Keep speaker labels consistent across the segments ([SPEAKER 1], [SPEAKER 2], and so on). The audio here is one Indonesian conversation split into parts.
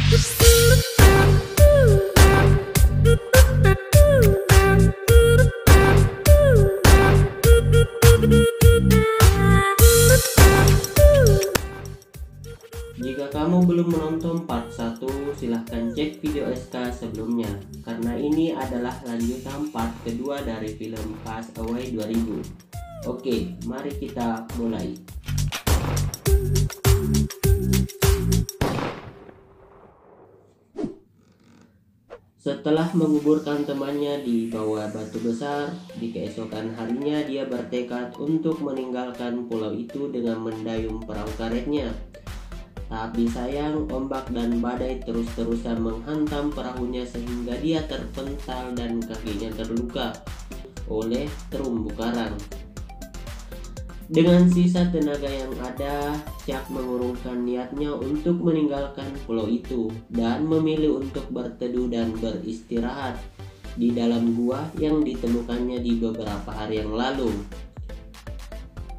[SPEAKER 1] Jika kamu belum menonton part 1, silahkan cek video SK sebelumnya, karena ini adalah lanjutan part kedua dari film Cast Away 2000. Oke, mari kita mulai. Setelah menguburkan temannya di bawah batu besar, di keesokan harinya dia bertekad untuk meninggalkan pulau itu dengan mendayung perahu karetnya. Tapi sayang, ombak dan badai terus-terusan menghantam perahunya sehingga dia terpental dan kakinya terluka oleh terumbu karang. Dengan sisa tenaga yang ada, Chuck mengurungkan niatnya untuk meninggalkan pulau itu dan memilih untuk berteduh dan beristirahat di dalam gua yang ditemukannya di beberapa hari yang lalu.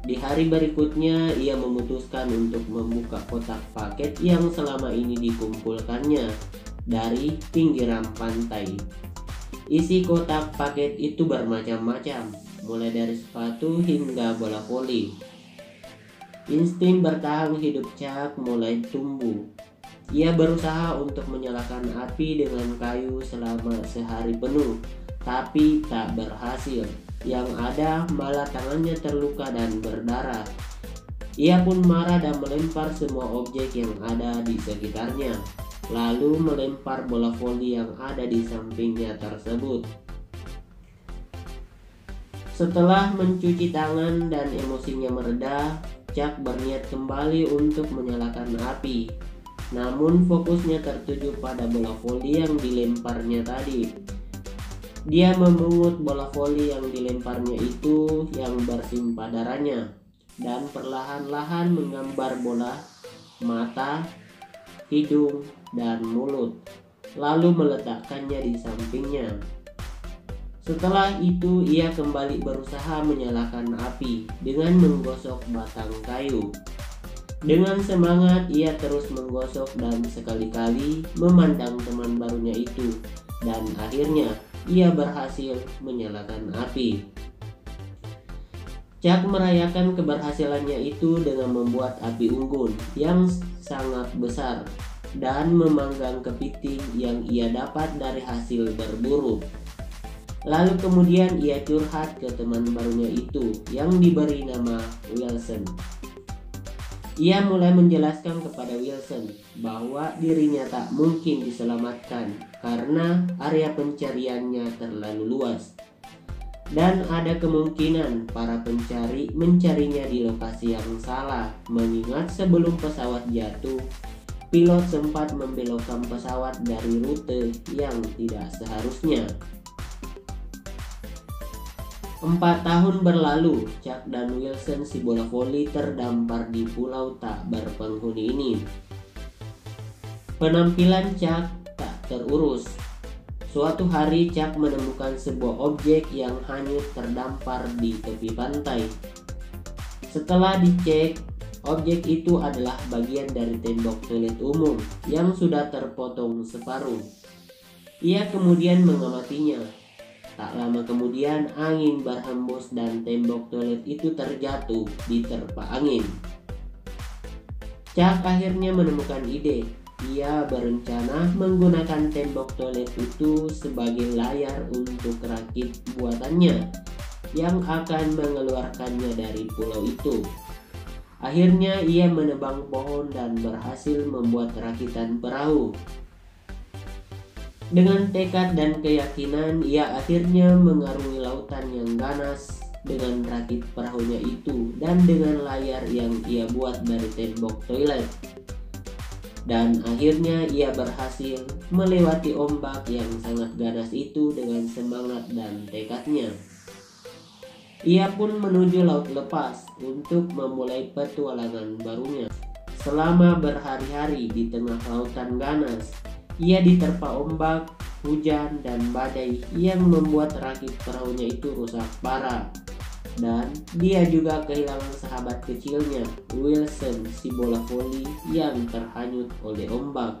[SPEAKER 1] Di hari berikutnya, ia memutuskan untuk membuka kotak paket yang selama ini dikumpulkannya dari pinggiran pantai. Isi kotak paket itu bermacam-macam, mulai dari sepatu hingga bola voli. Insting bertahan hidup Chuck mulai tumbuh. Ia berusaha untuk menyalakan api dengan kayu selama sehari penuh, tapi tak berhasil. Yang ada malah tangannya terluka dan berdarah. Ia pun marah dan melempar semua objek yang ada di sekitarnya, lalu melempar bola voli yang ada di sampingnya tersebut. Setelah mencuci tangan dan emosinya mereda, Chuck berniat kembali untuk menyalakan api. Namun fokusnya tertuju pada bola voli yang dilemparnya tadi. Dia memungut bola voli yang dilemparnya itu yang bersimpah darahnya dan perlahan-lahan menggambar bola, mata, hidung, dan mulut, lalu meletakkannya di sampingnya. Setelah itu ia kembali berusaha menyalakan api dengan menggosok batang kayu. Dengan semangat ia terus menggosok dan sekali-kali memandang teman barunya itu, dan akhirnya ia berhasil menyalakan api. Chuck merayakan keberhasilannya itu dengan membuat api unggun yang sangat besar dan memanggang kepiting yang ia dapat dari hasil berburu. Lalu kemudian ia curhat ke teman barunya itu yang diberi nama Wilson. Ia mulai menjelaskan kepada Wilson bahwa dirinya tak mungkin diselamatkan karena area pencariannya terlalu luas, dan ada kemungkinan para pencari mencarinya di lokasi yang salah, mengingat sebelum pesawat jatuh, pilot sempat membelokkan pesawat dari rute yang tidak seharusnya. 4 tahun berlalu, Chuck dan Wilson si bola voli terdampar di pulau tak berpenghuni ini. Penampilan Chuck tak terurus. Suatu hari Chuck menemukan sebuah objek yang hanyut terdampar di tepi pantai. Setelah dicek, objek itu adalah bagian dari tembok toilet umum yang sudah terpotong separuh. Ia kemudian mengamatinya. Tak lama kemudian angin berhembus dan tembok toilet itu terjatuh di terpa angin. Chuck akhirnya menemukan ide. Ia berencana menggunakan tembok toilet itu sebagai layar untuk rakit buatannya yang akan mengeluarkannya dari pulau itu. Akhirnya ia menebang pohon dan berhasil membuat rakitan perahu. Dengan tekad dan keyakinan, ia akhirnya mengarungi lautan yang ganas dengan rakit perahunya itu dan dengan layar yang ia buat dari tembok toilet. Dan akhirnya ia berhasil melewati ombak yang sangat ganas itu dengan semangat dan tekadnya. Ia pun menuju laut lepas untuk memulai petualangan barunya. Selama berhari-hari di tengah lautan ganas, ia diterpa ombak, hujan, dan badai yang membuat rakit perahunya itu rusak parah. Dan dia juga kehilangan sahabat kecilnya, Wilson si bola voli yang terhanyut oleh ombak.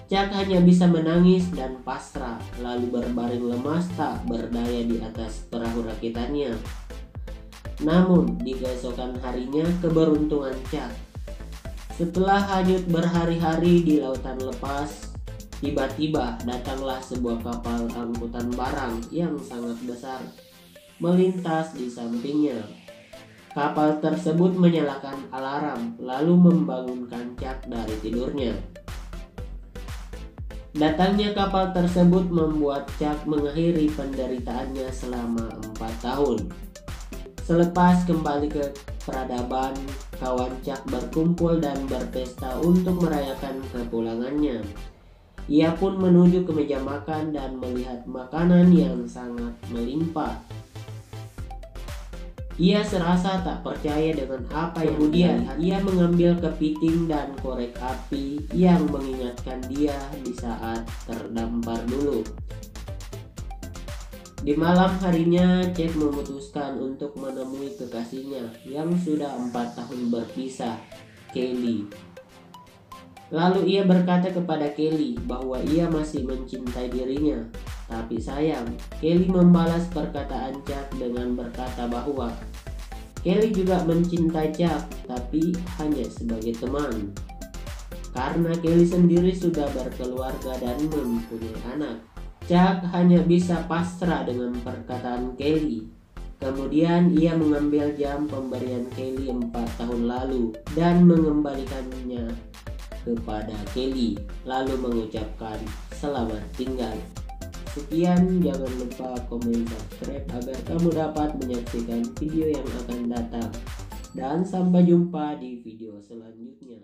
[SPEAKER 1] Chuck hanya bisa menangis dan pasrah, lalu berbaring lemas tak berdaya di atas perahu rakitannya. Namun di keesokan harinya keberuntungan Chuck. Setelah hanyut berhari-hari di lautan lepas, tiba-tiba datanglah sebuah kapal angkutan barang yang sangat besar melintas di sampingnya. Kapal tersebut menyalakan alarm lalu membangunkan Chuck dari tidurnya. Datangnya kapal tersebut membuat Chuck mengakhiri penderitaannya selama 4 tahun. Selepas kembali ke peradaban, kawan Chuck berkumpul dan berpesta untuk merayakan kepulangannya. Ia pun menuju ke meja makan dan melihat makanan yang sangat melimpah. Ia serasa tak percaya dengan apa yang kemudian ia mengambil kepiting dan korek api yang mengingatkan dia di saat terdampar dulu. Di malam harinya, Chuck memutuskan untuk menemui kekasihnya yang sudah 4 tahun berpisah, Kelly. Lalu ia berkata kepada Kelly bahwa ia masih mencintai dirinya. Tapi sayang, Kelly membalas perkataan Chuck dengan berkata bahwa Kelly juga mencintai Chuck, tapi hanya sebagai teman. Karena Kelly sendiri sudah berkeluarga dan mempunyai anak, Chuck hanya bisa pasrah dengan perkataan Kelly. Kemudian ia mengambil jam pemberian Kelly 4 tahun lalu dan mengembalikannya kepada Kelly, lalu mengucapkan selamat tinggal. Sekian, jangan lupa komen, subscribe agar kamu dapat menyaksikan video yang akan datang. Dan sampai jumpa di video selanjutnya.